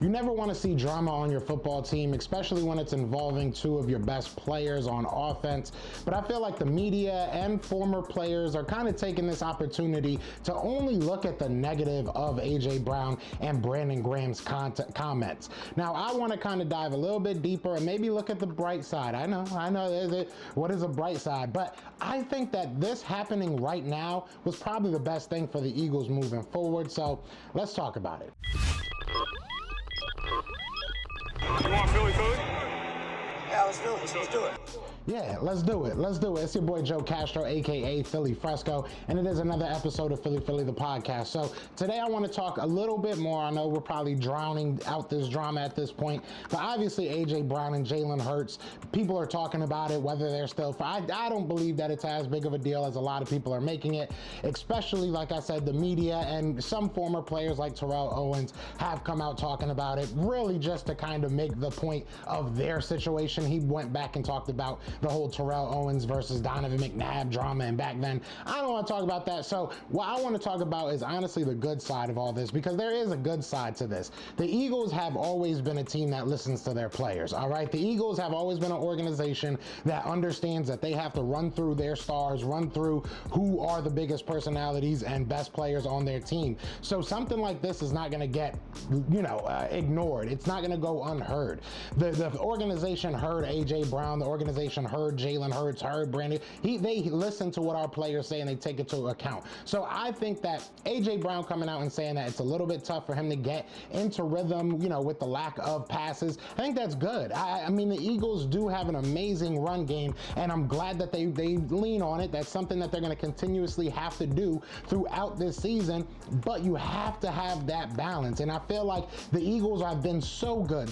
You never want to see drama on your football team, especially when it's involving two of your best players on offense. But I feel like the media and former players are kind of taking this opportunity to only look at the negative of A.J. Brown and Brandon Graham's comments. Now, I want to kind of dive a little bit deeper and maybe look at the bright side. I know, what is a bright side? But I think that this happening right now was probably the best thing for the Eagles moving forward. So let's talk about it. You want Philly food? Yeah, let's do it. Let's do it. Yeah, let's do it. Let's do it. It's your boy Joe Castro, aka Philly Fresco, and it is another episode of Philly the podcast. So today I want to talk a little bit more. I know we're probably drowning out this drama at this point, but obviously AJ Brown and Jalen Hurts, people are talking about it, whether they're still. I don't believe that it's as big of a deal as a lot of people are making it, especially, like I said, the media and some former players like Terrell Owens have come out talking about it, really just to kind of make the point of their situation. He went back and talked about the whole Terrell Owens versus Donovan McNabb drama, and back then, I don't want to talk about that. So what I want to talk about is honestly the good side of all this, because there is a good side to this. The Eagles have always been a team that listens to their players, all right? The Eagles have always been an organization that understands that they have to run through their stars, run through who are the biggest personalities and best players on their team. So something like this is not going to get, ignored. It's not going to go unheard. The organization heard AJ Brown, the organization heard Jalen Hurts, heard Brandon. They listen to what our players say and they take it to account. So I think that AJ Brown coming out and saying that it's a little bit tough for him to get into rhythm, with the lack of passes, I think that's good. I mean, the Eagles do have an amazing run game, and I'm glad that they lean on it. That's something that they're going to continuously have to do throughout this season, but you have to have that balance. And I feel like the Eagles have been so good,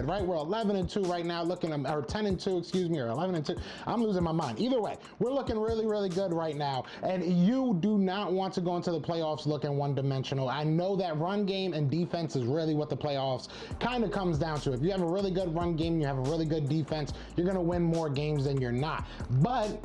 right? We're 11-2 right now, or 10-2, excuse me, or 11-2. I'm losing my mind. Either way, we're looking really good right now, and you do not want to go into the playoffs looking one-dimensional. I know that run game and defense is really what the playoffs kind of comes down to. If you have a really good run game, you have a really good defense, you're going to win more games than you're not. But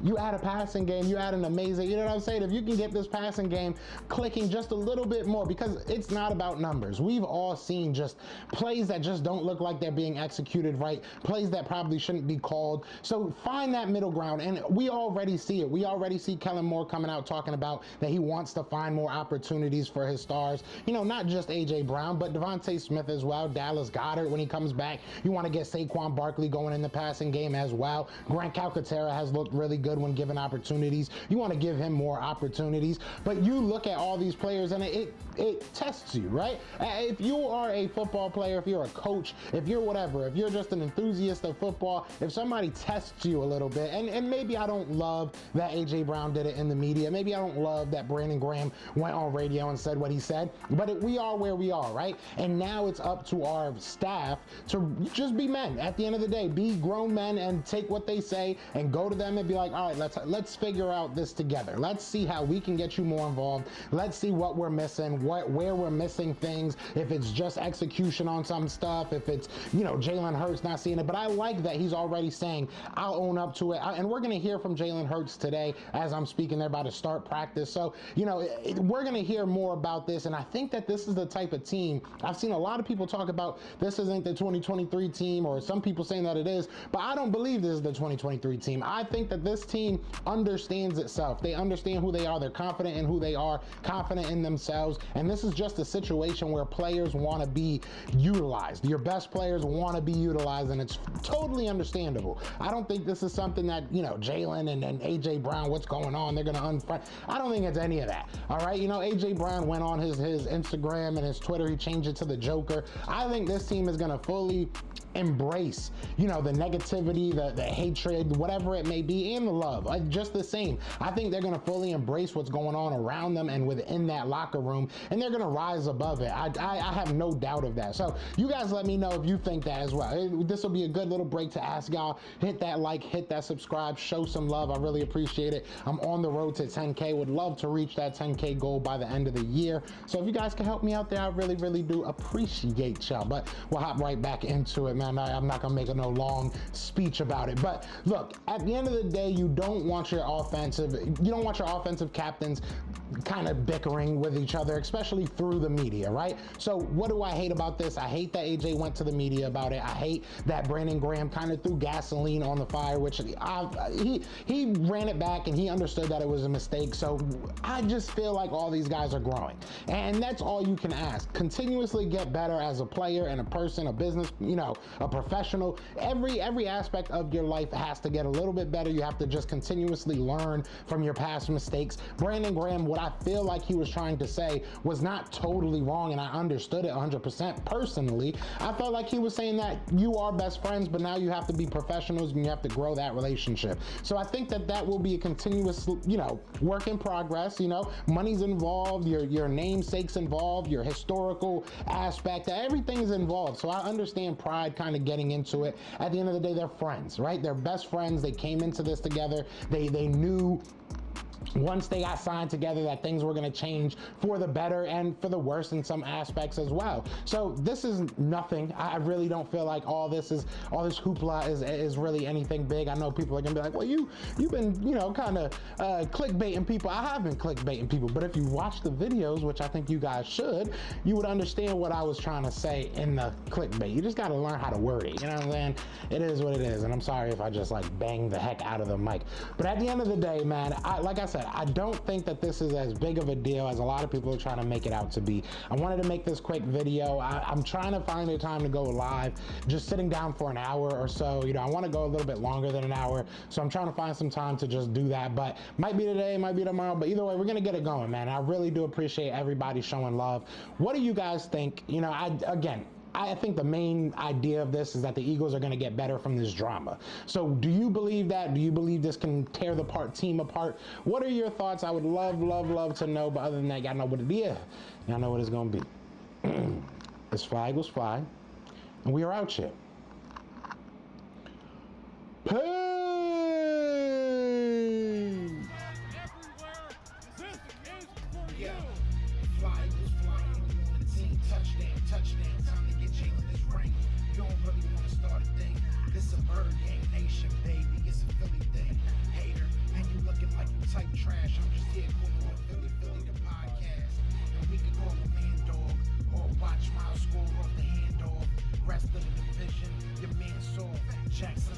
you add a passing game, you add an amazing, you know what I'm saying? If you can get this passing game clicking just a little bit more, because it's not about numbers. We've all seen just plays that just don't look like they're being executed right, plays that probably shouldn't be called. So find that middle ground, and we already see it. We already see Kellen Moore coming out talking about that he wants to find more opportunities for his stars. Not just AJ Brown, but Devontae Smith as well, Dallas Goedert when he comes back. You want to get Saquon Barkley going in the passing game as well. Grant Calcaterra has looked really good when given opportunities. You want to give him more opportunities, but you look at all these players and it tests you, right? If you are a football player, if you're a coach, if you're whatever, if you're just an enthusiast of football, if somebody tests you a little bit, and maybe I don't love that AJ Brown did it in the media, maybe I don't love that Brandon Graham went on radio and said what he said, but we are where we are, right? And now it's up to our staff to just be men. At the end of the day, be grown men and take what they say and go to them and be like, all right, let's figure out this together. Let's see how we can get you more involved. Let's see what we're missing, where we're missing things, if it's just execution on some stuff, if it's, Jalen Hurts not seeing it. But I like that he's already saying, I'll own up to it. And we're going to hear from Jalen Hurts today as I'm speaking. They're about to start practice. So, we're going to hear more about this. And I think that this is the type of team, I've seen a lot of people talk about this isn't the 2023 team, or some people saying that it is, but I don't believe this is the 2023 team. I think that this team understands itself. They understand who they are. They're confident in who they are, confident in themselves. And this is just a situation where players want to be utilized. Your best players want to be utilized, and it's totally understandable. I don't think this is something that, Jalen and AJ Brown, what's going on? They're going to unfriend. I don't think it's any of that. All right. AJ Brown went on his Instagram and his Twitter. He changed it to the Joker. I think this team is going to fully embrace, the negativity, the hatred, whatever it may be, and the love, just the same. I think they're going to fully embrace what's going on around them and within that locker room, and they're going to rise above it. I have no doubt of that. So you guys let me know if you think that as well. This will be a good little break to ask y'all. Hit that like, hit that subscribe, show some love. I really appreciate it. I'm on the road to 10K. Would love to reach that 10K goal by the end of the year. So if you guys can help me out there, I really do appreciate y'all. But we'll hop right back into it, man. I'm not gonna make no long speech about it, but look, at the end of the day, you don't want your offensive captains kind of bickering with each other, especially through the media, right? So what do I hate about this? I hate that AJ went to the media about it. I hate that Brandon Graham kind of threw gasoline on the fire, which he ran it back and he understood that it was a mistake. So I just feel like all these guys are growing, and that's all you can ask. Continuously get better as a player and a person, a business, a professional. Every aspect of your life has to get a little bit better. You have to just continuously learn from your past mistakes. Brandon Graham, what I feel like he was trying to say was not totally wrong, and I understood it 100% personally. I felt like he was saying that you are best friends, but now you have to be professionals and you have to grow that relationship. So I think that will be a continuous, work in progress. Money's involved, your namesake's involved, your historical aspect, everything's involved. So I understand Pride kind of getting into it. At the end of the day, they're friends, right? They're best friends. They came into this together. They knew once they got signed together that things were going to change for the better and for the worse in some aspects as well. So this is nothing. I really don't feel like all this hoopla is really anything big. I know people are gonna be like, well, you've been kind of clickbaiting people. I have been clickbaiting people, but if you watch the videos, which I think you guys should, you would understand what I was trying to say in the clickbait. You just got to learn how to word it. You know what I'm saying? It is what it is, and I'm sorry if I just bang the heck out of the mic. But at the end of the day, man, like I said, I don't think that this is as big of a deal as a lot of people are trying to make it out to be. I wanted to make this quick video. I'm trying to find a time to go live, just sitting down for an hour or so. I want to go a little bit longer than an hour, so I'm trying to find some time to just do that. But might be today, might be tomorrow, but either way, we're gonna get it going, man. I really do appreciate everybody showing love. What do you guys think? I think the main idea of this is that the Eagles are going to get better from this drama. So do you believe that? Do you believe this can tear the team apart? What are your thoughts? I would love to know. But other than that, y'all know what it is. Y'all know what it's going to be. It's Fly Eagles Fly. And we are out here. Peace! Touchdown, time to get Jalen this ring. You don't really want to start a thing. This a bird gang nation, baby. It's a Philly thing. Hater, and you looking like you type trash. I'm just here calling on Philly the podcast. And we can call a man dog or watch Miles score off the handoff. Rest of the division, your man saw Jackson